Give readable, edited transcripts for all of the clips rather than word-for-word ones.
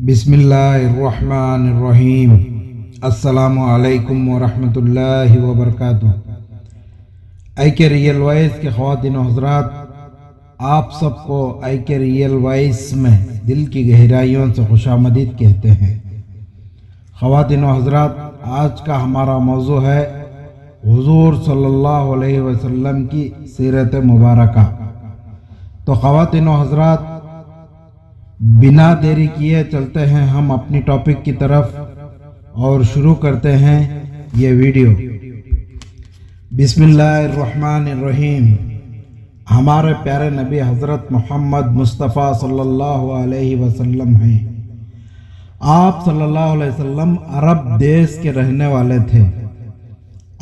बिस्मिल्लाहिर्रहमानिर्रहीम। अस्सलामु अलैकुम वरहमतुल्लाहि वबरकातुह। के रियल वॉइस के ख़वातीन व हज़रात, आप सबको के रियल वॉइस में दिल की गहराइयों से खुशामदीद कहते हैं। ख़वातीन व हज़रात, आज का हमारा मौजू है हुज़ूर सल्लल्लाहु अलैहि वसल्लम की सीरत मुबारका। तो ख़वातीन व हज़रात, बिना देरी किए चलते हैं हम अपनी टॉपिक की तरफ और शुरू करते हैं ये वीडियो। बिस्मिल्लाहिर्रहमानिर्रहीम। हमारे प्यारे नबी हज़रत मोहम्मद मुस्तफ़ा सल्लल्लाहु अलैहि वसल्लम हैं। आप सल्लल्लाहु अलैहि वसल्लम अरब देश के रहने वाले थे।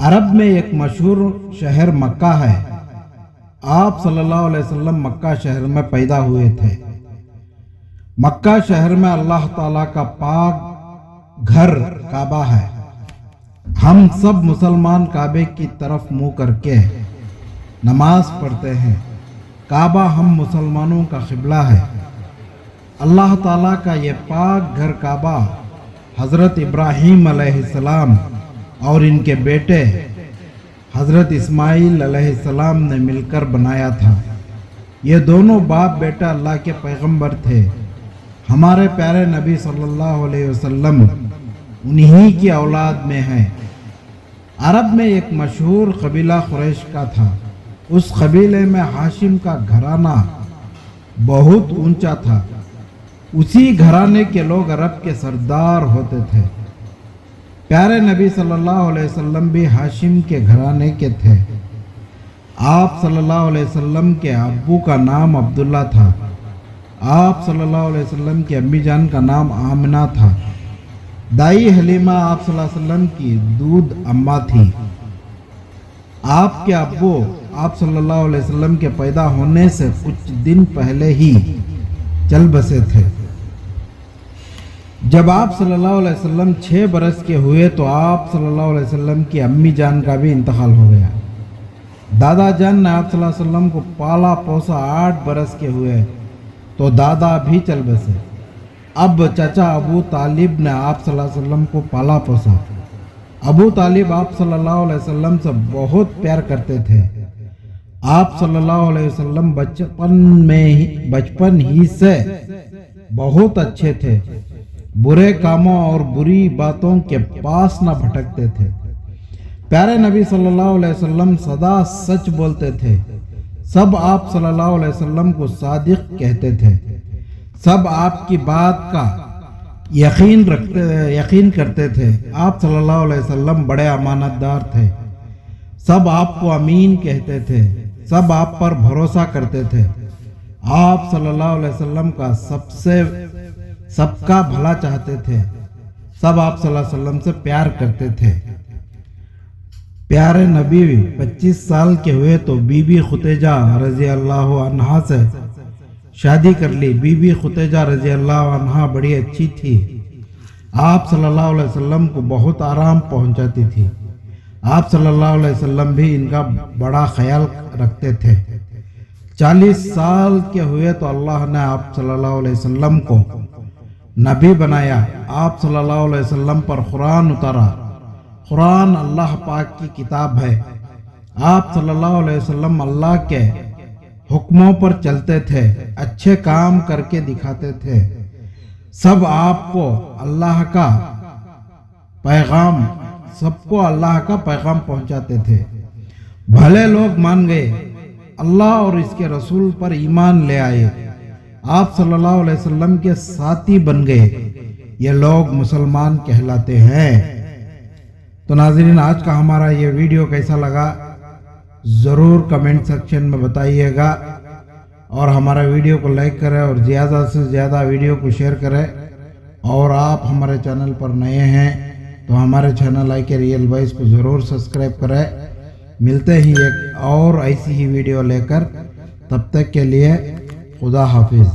अरब में एक मशहूर शहर मक्का है। आप सल्लल्लाहु अलैहि वसल्लम मक्का शहर में पैदा हुए थे। मक्का शहर में अल्लाह ताला का पाक घर काबा है। हम सब मुसलमान काबे की तरफ मुंह करके नमाज पढ़ते हैं। काबा हम मुसलमानों का क़िबला है। अल्लाह ताला का ये पाक घर काबा हज़रत इब्राहीम अलैहिस्सलाम और इनके बेटे हज़रत इस्माईल अलैहिस्सलाम ने मिलकर बनाया था। ये दोनों बाप बेटा अल्लाह के पैगंबर थे। हमारे प्यारे नबी सल्लल्लाहु अलैहि वसल्लम उन्हीं की औलाद में हैं। अरब में एक मशहूर कबीला कुरैश का था। उस कबीले में हाशिम का घराना बहुत ऊंचा था। उसी घराने के लोग अरब के सरदार होते थे। प्यारे नबी सल्लल्लाहु अलैहि वसल्लम भी हाशिम के घराने के थे। आप सल्लल्लाहु अलैहि वसल्लम के अब्बू का नाम अब्दुल्ला था। आप सल्लल्लाहु अलैहि वसल्लम की अम्मी जान का नाम आमिना था। दाई हलीमा आप सल्लल्लाहु अलैहि वसल्लम की दूध अम्मा थी। आपके अब्बू आप सल्लल्लाहु अलैहि वसल्लम के पैदा होने से कुछ दिन पहले ही चल बसे थे। जब आप सल्लल्लाहु अलैहि वसल्लम 6 बरस के हुए तो आप सल्लल्लाहु अलैहि वसल्लम की अम्मी जान का भी इंतकाल हो गया। दादा जान ने आप सल्लल्लाहु अलैहि वसल्लम को पाला पोसा 8 बरस के हुए तो दादा भी चल बसे। अब चाचा अबू तालिब ने आप सल्लल्लाहु अलैहि वसल्लम को पाला पोसा। अबू तालिब आप सल्लल्लाहु अलैहि वसल्लम से बहुत प्यार करते थे। आप सल्लल्लाहु अलैहि वसल्लम बचपन ही से बहुत अच्छे थे। बुरे कामों और बुरी बातों के पास न भटकते थे। प्यारे नबी सल्लल्लाहु अलैहि वसल्लम सदा सच बोलते थे। सब आप सल्लल्लाहु अलैहि वसल्लम को सादिक कहते थे। सब आपकी बात का यकीन करते थे। आप सल्लल्लाहु अलैहि वसल्लम बड़े अमानतदार थे। सब आपको अमीन कहते थे। सब आप पर भरोसा करते थे। आप सल्लल्लाहु अलैहि वसल्लम का सबका भला चाहते थे। सब आप सल्लल्लाहु अलैहि वसल्लम से प्यार करते थे। प्यारे नबी 25 साल के हुए तो बीबी खुतैजा रजी अल्लाह अन्हा से शादी कर ली। बीबी खुतैजा रजी अल्लाह अन्हा बड़ी अच्छी थी। आप सल्लल्लाहु अलैहि वसल्लम को बहुत आराम पहुंचाती थी। आप सल्लल्लाहु अलैहि वसल्लम भी इनका बड़ा ख्याल रखते थे। 40 साल के हुए तो अल्लाह ने आप सल्लल्लाहु अलैहि वसल्लम को नबी बनाया। आप सल्लल्लाहु अलैहि वसल्लम पर कुरान उतारा। कुरान अल्लाह पाक की किताब है। आप सल्लल्लाहु अलैहि वसल्लम अल्लाह के हुक्मों पर चलते थे। अच्छे काम करके दिखाते थे। सब आपको सबको अल्लाह का पैगाम पहुंचाते थे। भले लोग मान गए, अल्लाह और इसके रसूल पर ईमान ले आए। आप सल्लल्लाहु अलैहि वसल्लम के साथी बन गए। ये लोग मुसलमान कहलाते हैं। तो नाज़रीन, आज का हमारा ये वीडियो कैसा लगा ज़रूर कमेंट सेक्शन में बताइएगा और हमारा वीडियो को लाइक करें और ज़्यादा से ज़्यादा वीडियो को शेयर करें। और आप हमारे चैनल पर नए हैं तो हमारे चैनल के रियल वॉइस को ज़रूर सब्सक्राइब करें। मिलते ही एक और ऐसी ही वीडियो लेकर, तब तक के लिए खुदा हाफिज़।